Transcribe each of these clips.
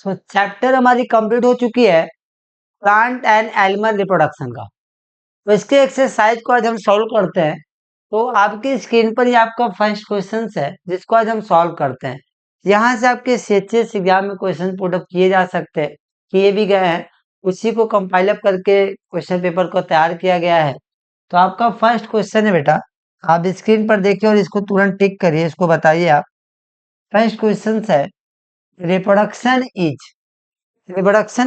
सो chapter हमारी complete हो चुकी है प्लांट एंड एनिमल रिप्रोडक्शन का। तो इसके एक्सरसाइज को आज हम सॉल्व करते हैं। तो आपकी स्क्रीन पर ही आपका फर्स्ट क्वेश्चन है जिसको आज हम सॉल्व करते हैं। यहाँ से आपके सीएचएस एग्जाम में क्वेश्चन पुटअप किए जा सकते हैं, किए भी गए हैं, उसी को कंपाइल अप करके क्वेश्चन पेपर को तैयार किया गया है। तो आपका फर्स्ट क्वेश्चन है बेटा, आप स्क्रीन पर देखिए और इसको तुरंत टिक करिए, इसको बताइए आप। फर्स्ट क्वेश्चन है रिप्रोडक्शन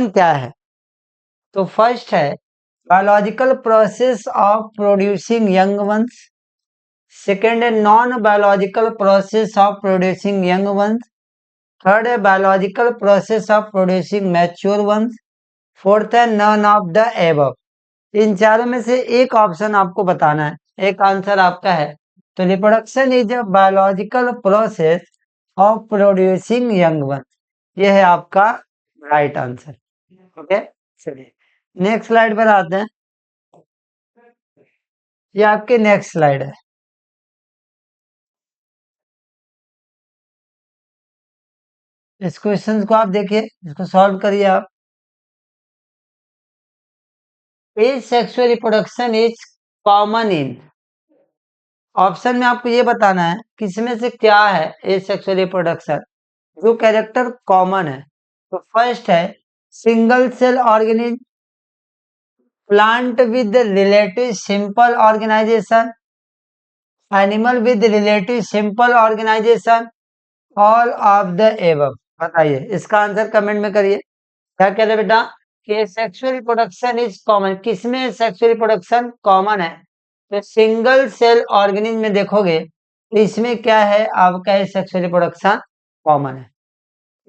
क्या है। तो फर्स्ट है biological process of producing young ones. Second है non biological process of producing young ones. Third है biological process of producing mature ones. Fourth है नन ऑफ द एबव। इन चारों में से एक ऑप्शन आपको बताना है, एक आंसर आपका है। तो reproduction is a biological process of producing young once, ये है आपका राइट आंसर। ओके, चलिए नेक्स्ट स्लाइड पर आते हैं। ये आपके नेक्स्ट स्लाइड है। इस क्वेश्चन को आप देखिए, इसको सॉल्व करिए आप। Asexual reproduction is common in, option में आपको ये बताना है किसमें से क्या है एज सेक्सुअल रिप्रोडक्शन, जो कैरेक्टर कॉमन है। तो फर्स्ट है single cell organism, plant with relative simple organisation, animal with relative simple organisation, all of the above. बताइए, इसका आंसर कमेंट में करिए। क्या कह रहे बेटा कि सेक्सुअल रिप्रोडक्शन इज कॉमन, किसमें सेक्सुअल रिप्रोडक्शन कॉमन है। तो सिंगल सेल ऑर्गेनिज्म में देखोगे तो इसमें क्या है, आपका सेक्सुअल रिप्रोडक्शन कॉमन है।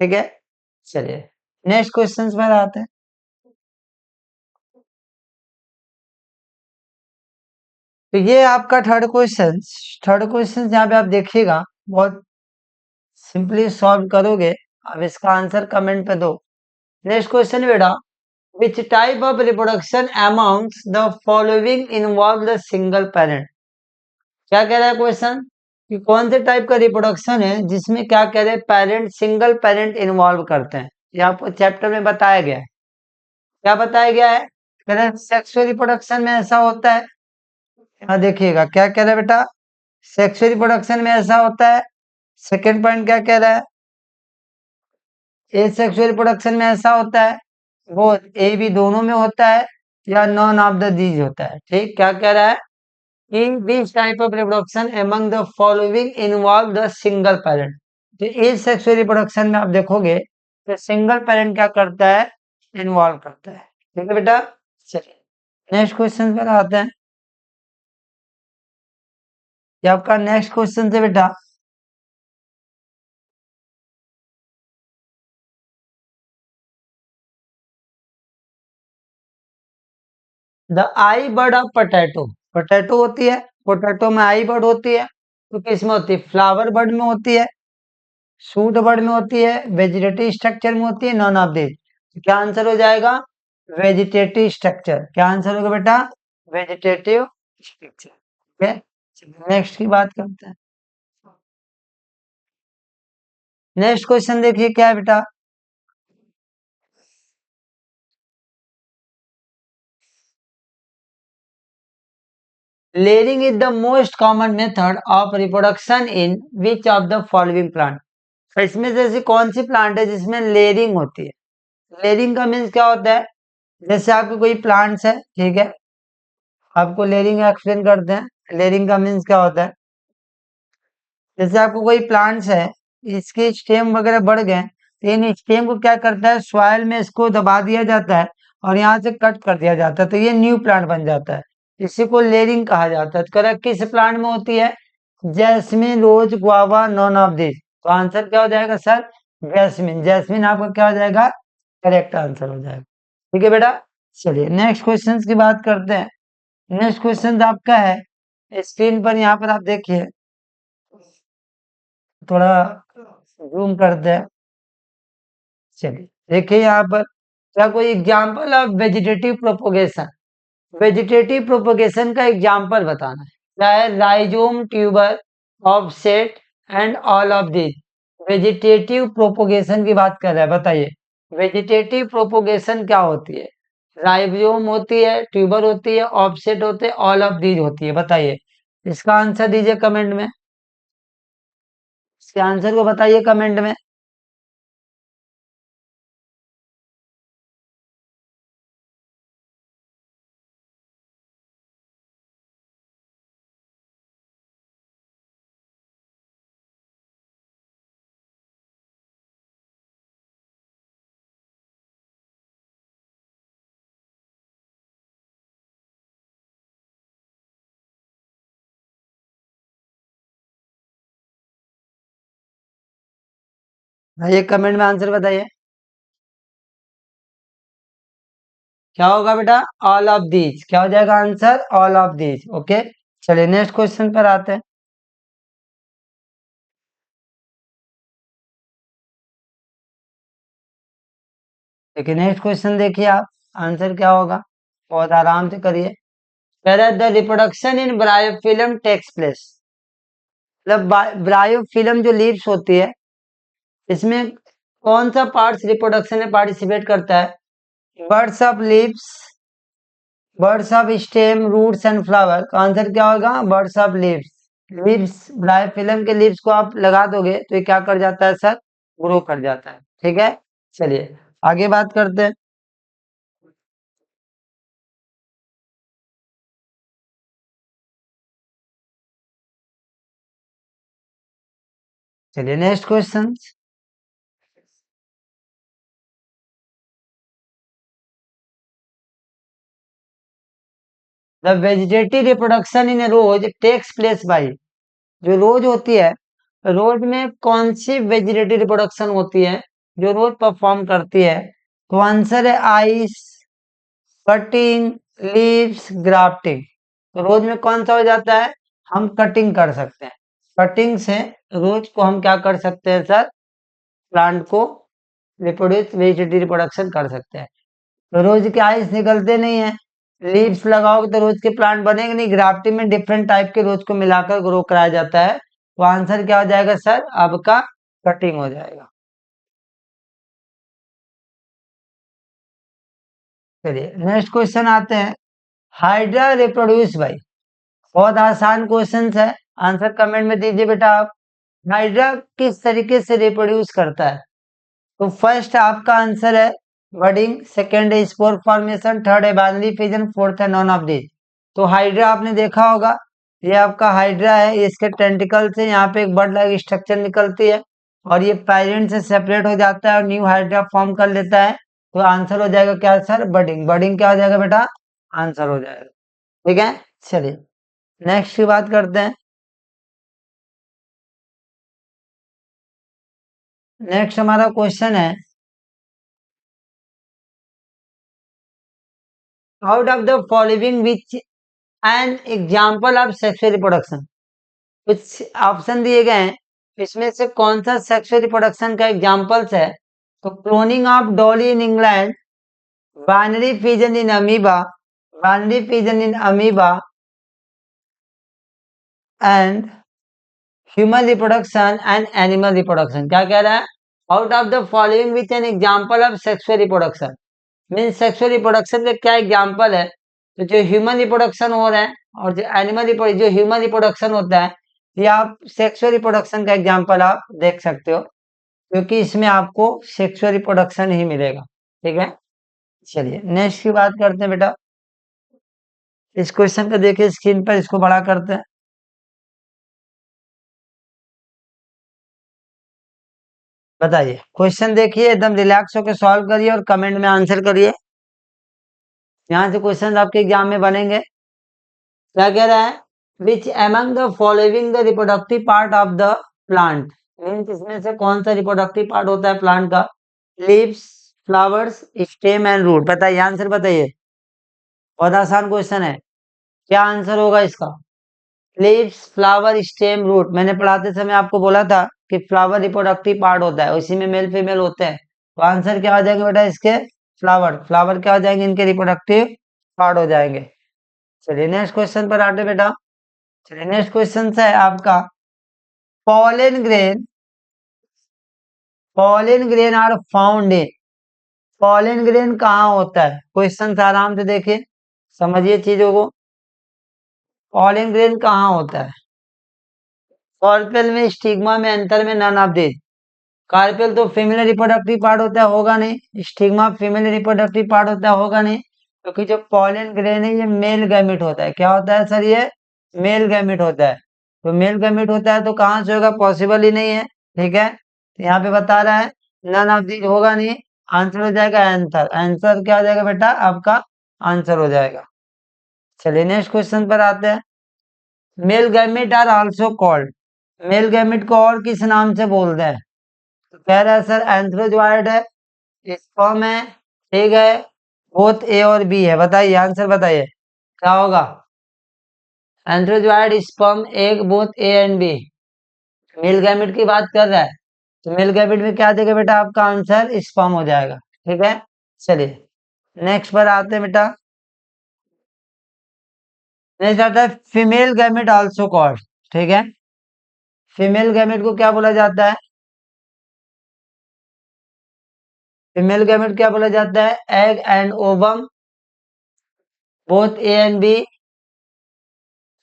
ठीक है, चलिए नेक्स्ट क्वेश्चन पर आते हैं। तो ये आपका थर्ड क्वेश्चन यहाँ पे आप देखिएगा, बहुत सिंपली सॉल्व करोगे। अब इसका आंसर कमेंट पे दो। नेक्स्ट क्वेश्चन बेटा, which type of reproduction amongst the following involve the single parent. क्या कह रहा है क्वेश्चन कि कौन से टाइप का रिप्रोडक्शन है जिसमें क्या कह रहे हैं, पेरेंट सिंगल पेरेंट इन्वॉल्व करते हैं। ये आपको चैप्टर में बताया गया है। क्या बताया गया है, कह रहे हैं सेक्सुअल रिप्रोडक्शन में ऐसा होता है। यहाँ देखिएगा क्या कह रहा है बेटा, सेक्सुअल रिप्रोडक्शन में ऐसा होता है। सेकेंड पॉइंट क्या कह रहा है, ए सेक्सुअल रिप्रोडक्शन में ऐसा होता है, वो ए बी दोनों में होता है, या नॉन ऑफ द दीज होता है। ठीक, क्या कह रहा है कि this type of reproduction among the following involve the single parent. तो ए सेक्सुअल रिप्रोडक्शन में आप देखोगे तो सिंगल पेरेंट क्या करता है, इन्वॉल्व करता है। ठीक है बेटा, चलिए नेक्स्ट क्वेश्चन पर आते हैं। ये आपका नेक्स्ट क्वेश्चन है बेटा, the I bird of potato. Potato होती है, पोटैटो में आई बर्ड होती है, तो किस में होती है, फ्लावर बर्ड में होती है, शूट बर्ड में होती है, वेजिटेटिव स्ट्रक्चर में होती है, नॉन ऑफ दिस। तो क्या आंसर हो जाएगा, वेजिटेटिव स्ट्रक्चर। क्या आंसर होगा बेटा, वेजिटेटिव स्ट्रक्चर। ठीक है, नेक्स्ट की बात करते हैं। नेक्स्ट क्वेश्चन देखिए क्या है बेटा, layering is the most common method of reproduction in which of the following plant. तो इसमें से ऐसी कौन सी प्लांट है जिसमें लेयरिंग होती है। लेयरिंग का मीन्स क्या होता है, जैसे आपके कोई प्लांट्स है, ठीक है, आपको लेयरिंग एक्सप्लेन करते हैं। लेयरिंग का मीन्स क्या होता है, जैसे आपको कोई प्लांट्स है, इसके स्टेम वगैरह बढ़ गए, तो इन स्टेम को क्या करता है, सॉइल में इसको दबा दिया जाता है और यहाँ से कट कर दिया जाता है, तो ये न्यू प्लांट बन जाता है। इसी को लेयरिंग कहा जाता है। तो करेक्ट किस प्लांट में होती है, jasmine, rose, guava, none of this. तो आंसर क्या हो जाएगा सर, जैस्मिन। जैस्मिन आपका क्या हो जाएगा, करेक्ट आंसर हो जाएगा। ठीक है बेटा, चलिए नेक्स्ट क्वेश्चन की बात करते हैं। नेक्स्ट क्वेश्चन आपका है स्क्रीन पर, यहाँ पर आप देखिए, थोड़ा जूम करते हैं। चलिए देखिए यहाँ पर, क्या कोई example of vegetative propagation, vegetative propagation का एग्जाम्पल बताना है। क्या है, rhizome, tuber, offset and all of this. Vegetative propagation की बात कर रहा है, बताइए वेजिटेटिव प्रोपोगेशन क्या होती है? राइजोम होती है, ट्यूबर होती है, ऑफसेट होते हैं, ऑल ऑफ दीज होती है। बताइए, इसका आंसर दीजिए कमेंट में। इसके आंसर को बताइए कमेंट में। ये कमेंट में आंसर बताइए, क्या होगा बेटा? All of these. क्या हो जाएगा answer? All of these. Okay, चलिए नेक्स्ट क्वेश्चन पर आते हैं। देखिए नेक्स्ट क्वेश्चन, देखिए आप आंसर क्या होगा, बहुत आराम से करिए। कह रहा है the reproduction in bryophyllum takes place. मतलब ब्रायोफिल्म जो लीव्स होती है, इसमें कौन सा पार्ट्स रिप्रोडक्शन में पार्टिसिपेट करता है? Buds of leaves, buds of stem, roots and flower. का आंसर क्या होगा? Buds of leaves. Leaves, bryophyllum के लीव्स को आप लगा दोगे तो ये क्या कर जाता है सर? ग्रो कर जाता है। ठीक है, चलिए आगे बात करते हैं। चलिए next question. The vegetative reproduction in rose takes place by. जो रोज होती है, रोज में कौन सी वेजिटेटिव रिप्रोडक्शन होती है जो रोज परफॉर्म करती है? तो आंसर है आइस, कटिंग, लीव्स, ग्राफ्टिंग। तो रोज में कौन सा हो जाता है? हम कटिंग कर सकते हैं। कटिंग से रोज को हम क्या कर सकते हैं सर? प्लांट को रिप्रोड्यूस, वेजिटेटिव रिप्रोडक्शन कर सकते हैं। तो रोज के आइस निकलते नहीं है, लीव्स लगाओगे तो रोज के प्लांट बनेंगे नहीं। ग्राफ्टिंग में डिफरेंट टाइप के रोज को मिलाकर ग्रो कराया जाता है। तो आंसर क्या हो जाएगा सर आपका? कटिंग हो जाएगा। चलिए नेक्स्ट क्वेश्चन आते हैं। Hydra reproduce by. बहुत आसान क्वेश्चन है, आंसर कमेंट में दीजिए बेटा आप। हाइड्रा किस तरीके से रिप्रोड्यूस करता है? तो फर्स्ट आपका आंसर है बडिंग, सेकेंड है स्पोर फॉर्मेशन, थर्ड है बाइनरी फिजन, फोर्थ है नॉन ऑफ दिस। तो हाइड्रा आपने देखा होगा, ये आपका हाइड्रा है, ये इसके टेंटिकल से यहाँ पे एक बर्ड लाइक स्ट्रक्चर निकलती है और ये पेरेंट से सेपरेट हो जाता है और न्यू हाइड्रा फॉर्म कर लेता है। तो आंसर हो जाएगा क्या सर? बडिंग। बडिंग क्या हो जाएगा बेटा? आंसर हो जाएगा। ठीक है, चलिए नेक्स्ट की बात करते हैं। नेक्स्ट हमारा क्वेश्चन है, out of the following which an example of sexual reproduction. कुछ ऑप्शन दिए गए हैं, इसमें से कौन सा सेक्सुअल रिप्रोडक्शन का एग्जाम्पल्स है? तो cloning of Dolly in England, binary fission in amoeba, binary fission in amoeba and human reproduction and animal reproduction. क्या कह रहा है? Out of the following which an example of sexual reproduction. Mean sexual reproduction का क्या example है? तो जो human reproduction हो रहा है और जो एनिमल जो ह्यूमन रिप्रोडक्शन होता है, ये आप सेक्सुअल रिप्रोडक्शन का एग्जाम्पल आप देख सकते हो, क्योंकि इसमें आपको सेक्सुअल रिप्रोडक्शन ही मिलेगा। ठीक है, चलिए नेक्स्ट की बात करते हैं बेटा। इस क्वेश्चन को देखिए स्क्रीन पर, इसको बड़ा करते हैं। बताइए क्वेश्चन, देखिए एकदम रिलैक्स होकर सॉल्व करिए और कमेंट में आंसर करिए। यहाँ से क्वेश्चन आपके एग्जाम में बनेंगे। क्या कह रहा है? Which among the following the reproductive part of the plant. Means इसमें से कौन सा रिप्रोडक्टिव पार्ट होता है प्लांट का? Leaves, flowers, stem and root. बताइए आंसर बताइए, बहुत आसान क्वेश्चन है। क्या आंसर होगा इसका? Leaves, flower, stem, root. मैंने पढ़ाते समय आपको बोला था कि फ्लावर रिप्रोडक्टिव पार्ट होता है, उसी में मेल फीमेल होते हैं। तो आंसर क्या हो जाएंगे बेटा इसके? फ्लावर। फ्लावर क्या हो जाएंगे? इनके रिप्रोडक्टिव पार्ट हो जाएंगे। चलिए नेक्स्ट क्वेश्चन पर आते बेटा। चलिए नेक्स्ट क्वेश्चन है आपका, pollen grain, pollen grain are found in। Pollen grain कहाँ होता है? क्वेश्चन से आराम से देखिए, समझिए चीजों को। पॉलन ग्रेन कहाँ होता है? कार्पेल में, स्टिग्मा में, एंथर में, नन ऑफ दिस। कार्पेल तो फीमेल रिप्रोडक्टिव पार्ट होता है, होगा नहीं। स्टिग्मा फीमेल रिप्रोडक्टिव पार्ट होता है, होगा नहीं। क्योंकि जो पॉलन ग्रेन है ये मेल गैमेट होता है। क्या होता है सर? ये मेल गैमेट होता है। तो मेल गैमेट होता है तो कहाँ से होगा? पॉसिबल ही नहीं है। ठीक है, तो यहाँ पे बता रहा है नन ऑफ दिस, होगा नहीं। आंसर हो जाएगा आंसर। आंसर क्या हो जाएगा बेटा? आपका आंसर हो जाएगा। चलिए नेक्स्ट क्वेश्चन पर आते हैं। Male gamete are also called, male gamete को और किस नाम से बोलते हैं? तो कह रहा है सर एंथ्रोजॉइड है, स्पर्म है, ठीक है, बोथ ए और बी है। बताइए आंसर बताइए क्या होगा? Antherozoid, sperm, egg, both A and B. Male gamete की बात कर रहा है तो मेल गैमेट में क्या देगा बेटा? आपका आंसर स्पर्म हो जाएगा। ठीक है, चलिए नेक्स्ट पर आते हैं बेटा। नेक्स्ट आता है फीमेल गैमेट आल्सो कॉल्ड। ठीक है, फीमेल गैमेट को क्या बोला जाता है? फीमेल गैमेट क्या बोला जाता है? Egg and ovum, both A and B,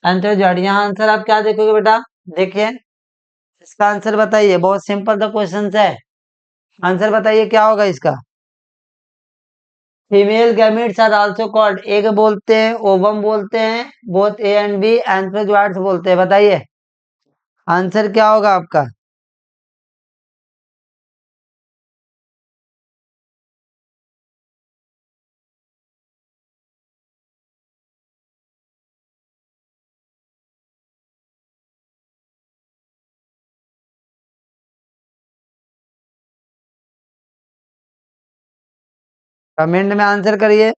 antherozoid. यहाँ आंसर आप क्या देखोगे बेटा? देखिए इसका आंसर बताइए, बहुत सिंपल सा क्वेश्चन है। आंसर बताइए क्या होगा इसका? Female gametes are also called, egg बोलते हैं, ओवम बोलते हैं, both A and B, antherozoids बोलते हैं। बताइए आंसर क्या होगा आपका? कमेंट में आंसर करिए।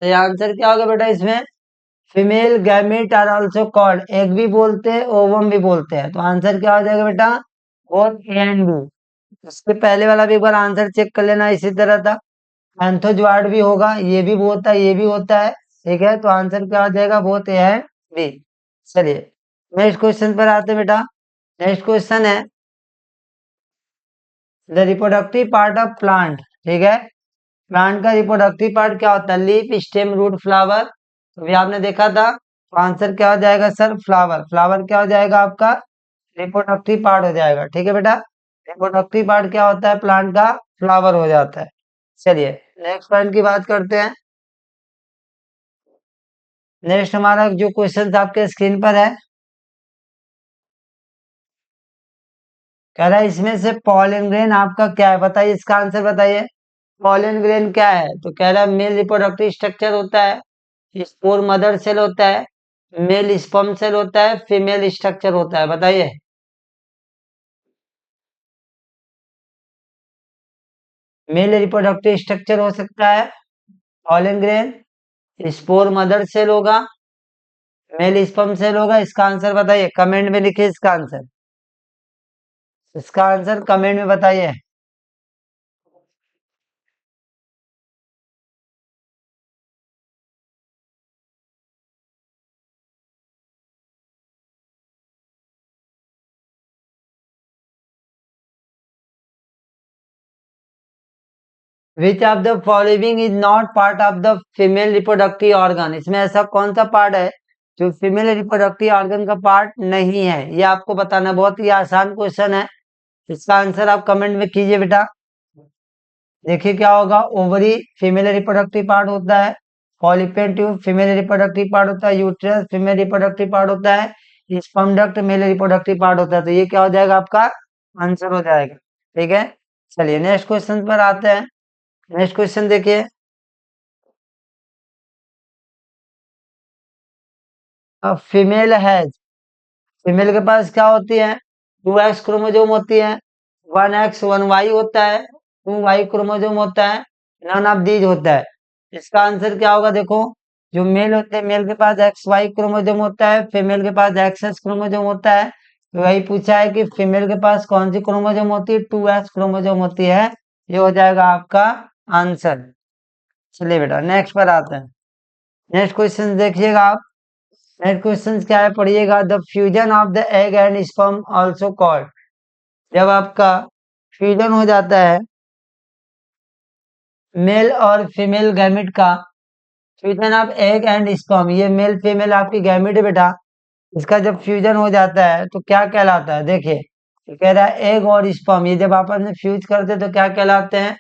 तो ये आंसर क्या होगा बेटा इसमें? Female gamete are also called, egg भी बोलते हैं, ओवम भी बोलते हैं। तो आंसर क्या हो जाएगा बेटा? Both A and B. इसके पहले वाला भी एक बार आंसर चेक कर लेना, इसी तरह था। एंथोजॉइड भी होगा, ये भी होता है, ये भी होता है। ठीक है, तो आंसर क्या हो जाएगा? Both A and B. चलिए नेक्स्ट क्वेश्चन पर आते हैं बेटा। नेक्स्ट क्वेश्चन है the reproductive part of plant. ठीक है, प्लांट का रिप्रोडक्टिव पार्ट क्या होता है? Leaf, stem, root, flower. तो भी आपने देखा था, तो आंसर क्या हो जाएगा सर? फ्लावर। फ्लावर क्या हो जाएगा आपका? रिप्रोडक्टिव पार्ट हो जाएगा। ठीक है बेटा, रिप्रोडक्टिव पार्ट क्या होता है प्लांट का? फ्लावर हो जाता है। चलिए नेक्स्ट पॉइंट की बात करते हैं। नेक्स्ट हमारा जो क्वेश्चन आपके स्क्रीन पर है, कह रहा है इसमें से पॉलन ग्रेन आपका क्या है? बताइए इसका आंसर बताइए। पॉलन ग्रेन क्या है? तो कह रहा है मेल रिप्रोडक्टिव स्ट्रक्चर होता है, स्पोर मदर सेल होता है, मेल स्पर्म सेल होता है, फीमेल स्ट्रक्चर होता है। बताइए मेल रिप्रोडक्टिव स्ट्रक्चर हो सकता है pollen grain, spore mother cell होगा, मेल स्पर्म सेल होगा। इसका आंसर बताइए, कमेंट में लिखिए इसका आंसर। इसका आंसर कमेंट में बताइए। Which of the following is not part of the female reproductive organ? इसमें ऐसा कौन सा पार्ट है जो फीमेल रिप्रोडक्टिव ऑर्गन का पार्ट नहीं है? ये आपको बताना, बहुत ही आसान क्वेश्चन है। इसका आंसर आप कमेंट में कीजिए बेटा। देखिए क्या होगा? ओवरी फीमेल रिप्रोडक्टिव पार्ट होता है, fallopian tube female reproductive part होता है, यूट्रस फीमेल रिप्रोडक्टिव पार्ट होता है, sperm duct male reproductive part होता है। तो ये क्या हो जाएगा? आपका आंसर हो जाएगा। ठीक है, चलिए नेक्स्ट क्वेश्चन पर आते हैं। नेक्स्ट क्वेश्चन देखिए, अब फीमेल है, फीमेल के पास क्या होती है? 2x क्रोमोजोम होती है, 1x 1y होता है, 2y क्रोमोजोम होता है, नन ऑफ दीज होता है। इसका आंसर क्या होगा? देखो जो मेल होते हैं मेल के पास XY क्रोमोसोम होता है, फीमेल के पास XX क्रोमोसोम होता है। तो वही पूछा है कि फीमेल के पास कौन सी क्रोमोसोम होती है, 2S क्रोमोसोम होती है। ये हो जाएगा आपका आंसर। चलिए बेटा नेक्स्ट पर आते हैं। नेक्स्ट क्वेश्चन देखिएगा आप। नेक्स्ट क्वेश्चन क्या है पढ़िएगा। The fusion of the egg and sperm also called. जब आपका फ्यूजन हो जाता है मेल और फीमेल गैमेट का, fusion of egg and sperm, ये मेल फीमेल आपकी गैमेट है बेटा। इसका जब फ्यूजन हो जाता है तो क्या कहलाता है, देखिए ये कह रहा है एग और स्पर्म ये जब आपस में फ्यूज करते हैं तो क्या कहलाते हैं,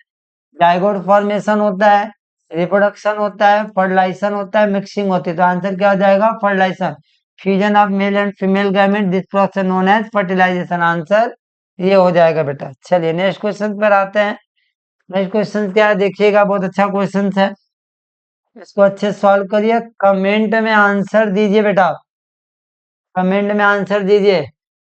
जाइगोट फॉर्मेशन होता है, रिप्रोडक्शन होता है, फर्टिलाइजेशन होता है, मिक्सिंग होती है। तो आंसर क्या हो जाएगा, fertilisation. Fusion of male and female gamete, this process known as fertilisation. Answer ये हो जाएगा बेटा। चलिए नेक्स्ट क्वेश्चन पर आते हैं। नेक्स्ट क्वेश्चन क्या है देखिएगा, बहुत अच्छा क्वेश्चन है, इसको अच्छे सॉल्व करिए, कमेंट में आंसर दीजिए बेटा, कमेंट में आंसर दीजिए।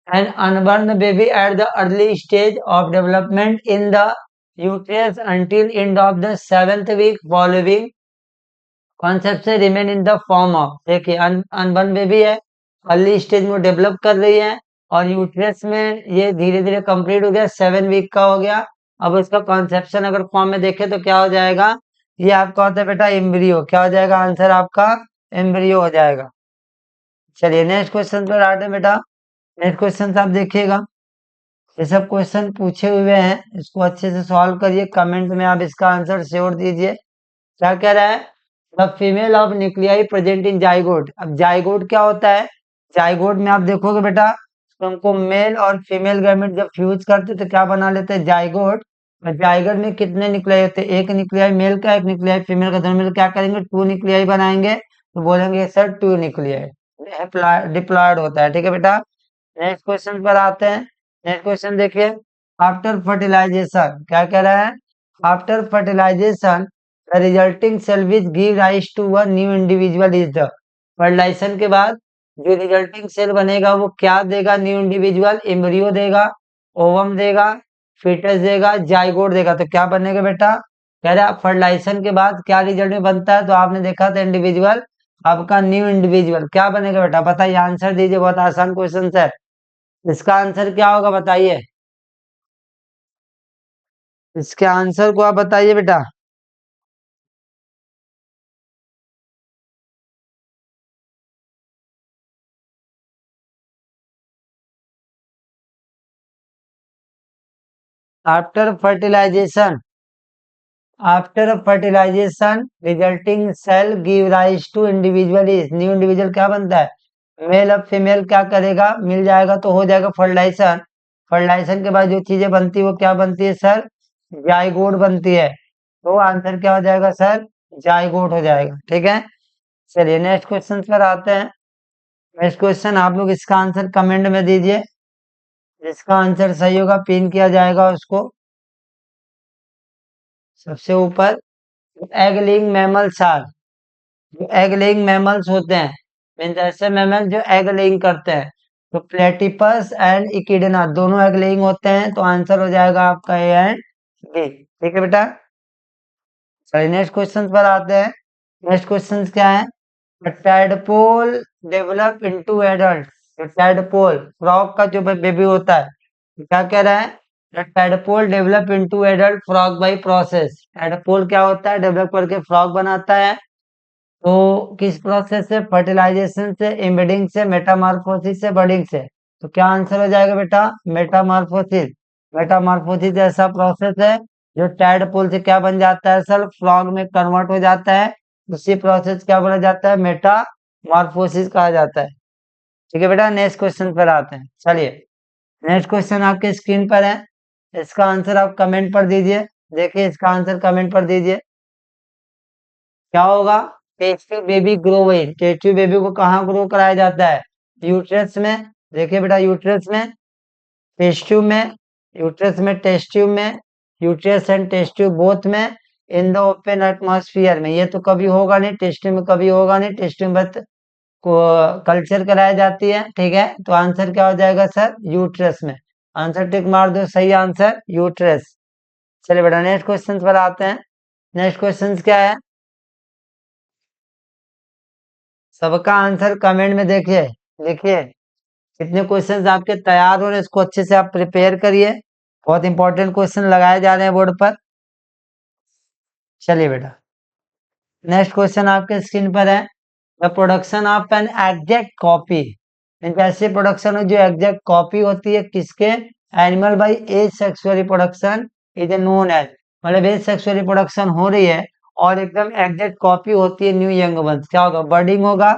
An unborn baby at the early stage of development in the uterus until end of the 7th week following concept से remain in the form of. देखिए अनबर्न बेबी है, early stage में develop कर रही है और uterus में ये धीरे धीरे कंप्लीट हो गया, 7 वीक का हो गया। अब इसका कॉन्सेप्शन अगर फॉर्म में देखें तो क्या हो जाएगा, ये आपका होता है बेटा एम्ब्रियो। क्या हो जाएगा आंसर आपका, एम्ब्रियो हो जाएगा। चलिए नेक्स्ट क्वेश्चन पर आते हैं बेटा। नेक्स्ट क्वेश्चन आप देखिएगा, ये सब क्वेश्चन पूछे हुए हैं, इसको अच्छे से सॉल्व करिए, कमेंट में आप इसका आंसर श्योर दीजिए। क्या कह रहा है, the female of nuclei present in zygote. अब जाइगोट क्या होता है, जाइगोट में आप देखोगे बेटा तो हमको मेल और फीमेल गैमेट जब फ्यूज करते तो क्या बना लेते हैं, जाइगोट। और जाइगोट में कितने न्यूक्लियाई होते हैं, एक न्यूक्लियाई मेल का, एक न्यूक्लियाई फीमेल का, दोनों मिलकर क्या करेंगे, 2 न्यूक्लियाई बनाएंगे। तो बोलेंगे सर 2 न्यूक्लियाई डिप्लॉयड होता है। ठीक है बेटा, नेक्स्ट क्वेश्चन पर आते हैं। नेक्स्ट क्वेश्चन देखिए, आफ्टर फर्टिलाइजेशन क्या कह रहा है, after fertilisation the resulting cell which give rise to a new individual is the. Fertilisation के बाद जो रिजल्टिंग सेल बनेगा वो क्या देगा, न्यू इंडिविजुअल, एम्ब्रियो देगा, ओवम देगा, फीटस देगा, जाइगोट देगा। तो क्या बनेगा बेटा, कह रहा है फर्टिलाइजेशन के बाद क्या रिजल्ट में बनता है, तो आपने देखा था इंडिविजुअल, आपका न्यू इंडिविजुअल क्या बनेगा बेटा, बताइए आंसर दीजिए, बहुत आसान क्वेश्चन है। इसका आंसर क्या होगा बताइए, इसके आंसर को आप बताइए बेटा। After fertilisation, after fertilisation resulting cell give rise to individual is, new individual क्या बनता है, मेल अब फीमेल क्या करेगा, मिल जाएगा तो हो जाएगा फर्टिलाइजेशन। फर्टिलाइजेशन के बाद जो चीजें बनती है वो क्या बनती है सर, जाइगोट बनती है। तो आंसर क्या हो जाएगा सर, जाइगोट हो जाएगा। ठीक है, चलिए नेक्स्ट क्वेश्चन पर आते हैं। नेक्स्ट क्वेश्चन आप लोग इसका आंसर कमेंट में दीजिए, जिसका आंसर सही होगा पिन किया जाएगा उसको सबसे ऊपर। एग लेइंग मैमल्स आर, जो एग लेइंग मैमल्स होते हैं, मीन्स ऐसे मैमल जो एग लेइंग करते हैं, तो प्लेटिपस एंड इकिडना दोनों एग लेइंग होते हैं। तो आंसर हो जाएगा आपका ए एंड बी। ठीक है बेटा, चलिए नेक्स्ट क्वेश्चन पर आते हैं। नेक्स्ट क्वेश्चन क्या है, tadpole develop into adult. Tadpole frog का जो बेबी होता है, तो क्या कह रहा है, tadpole develop into adult frog by process. Tadpole क्या होता है, डेवलप करके फ्रॉग बनाता है। तो किस प्रोसेस से, फर्टिलाइजेशन से, इम्बेडिंग से, मेटामॉर्फोसिस से, बर्डिंग से। तो क्या आंसर हो जाएगा बेटा, मेटामॉर्फोसिस। मेटामॉर्फोसिस ऐसा प्रोसेस है जो टैडपोल से क्या बन जाता है सर, फ्रॉग में कन्वर्ट हो जाता है। उसी प्रोसेस क्या बोला जाता है, मेटामॉर्फोसिस कहा जाता है। ठीक है बेटा, नेक्स्ट क्वेश्चन पर आते हैं। चलिए नेक्स्ट क्वेश्चन आपके स्क्रीन पर है, इसका आंसर आप कमेंट पर दीजिए। देखिए इसका आंसर कमेंट पर दीजिए, क्या होगा, tasty baby grow when. Tasty baby को कहाँ ग्रो कराया जाता है, यूट्रस में। देखिए बेटा यूट्रस में, टेस्ट ट्यूब में, यूट्रस में, टेस्ट ट्यूब में, uterus and test tube both में, इन द ओपन एटमॉस्फेयर में। ये तो कभी होगा नहीं, टेस्ट ट्यूब में कभी होगा नहीं, टेस्ट ट्यूब में को कल्चर कराई जाती है। ठीक है, तो आंसर क्या हो जाएगा सर, यूट्रस में। आंसर टिक मार दो, सही आंसर यूट्रस। चलिए बेटा नेक्स्ट क्वेश्चन पर आते हैं। नेक्स्ट क्वेश्चन क्या है, सबका आंसर कमेंट में देखिए, लिखिए कितने क्वेश्चंस आपके तैयार हो रहे हैं, इसको अच्छे से आप प्रिपेयर करिए। बहुत इंपॉर्टेंट क्वेश्चन लगाए जा रहे हैं बोर्ड पर। चलिए बेटा, नेक्स्ट क्वेश्चन आपके स्क्रीन पर है, the production of an exact copy, ऐसी प्रोडक्शन जो एग्जैक्ट कॉपी होती है किसके, animal by asexual reproduction is known as, मतलब एज सेक्सुअल रिप्रोडक्शन हो रही है और एकदम एग्जैक्ट कॉपी होती है न्यू यंग वंस, क्या होगा, बर्डिंग होगा,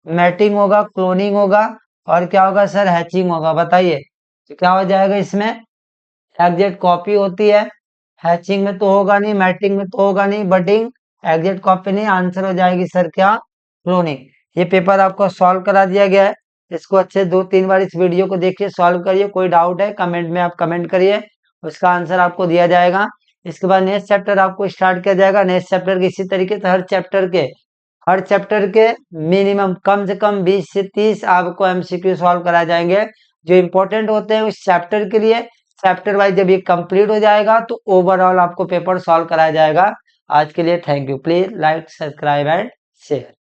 मैटिंग होगा, क्लोनिंग होगा, और क्या होगा सर, हैचिंग होगा। बताइए तो क्या हो जाएगा इसमें, एग्जैक्ट कॉपी होती है, हैचिंग में तो होगा नहीं, मैटिंग में तो होगा नहीं, बडिंग, एग्जैक्ट कॉपी नहीं, आंसर हो जाएगी सर क्या, क्लोनिंग। ये पेपर आपको सॉल्व करा दिया गया है, इसको अच्छे 2-3 बार इस वीडियो को देखिए, सॉल्व करिए, कोई डाउट है कमेंट में आप कमेंट करिए, उसका आंसर आपको दिया जाएगा। इसके बाद नेक्स्ट चैप्टर आपको स्टार्ट किया जाएगा, नेक्स्ट चैप्टर के इसी तरीके से हर चैप्टर के मिनिमम कम से कम 20 से 30 आपको एमसीक्यू सॉल्व कराए जाएंगे जो इंपॉर्टेंट होते हैं उस चैप्टर के लिए। चैप्टर वाइज जब ये कंप्लीट हो जाएगा तो ओवरऑल आपको पेपर सॉल्व कराया जाएगा। आज के लिए thank you, please like, subscribe and share.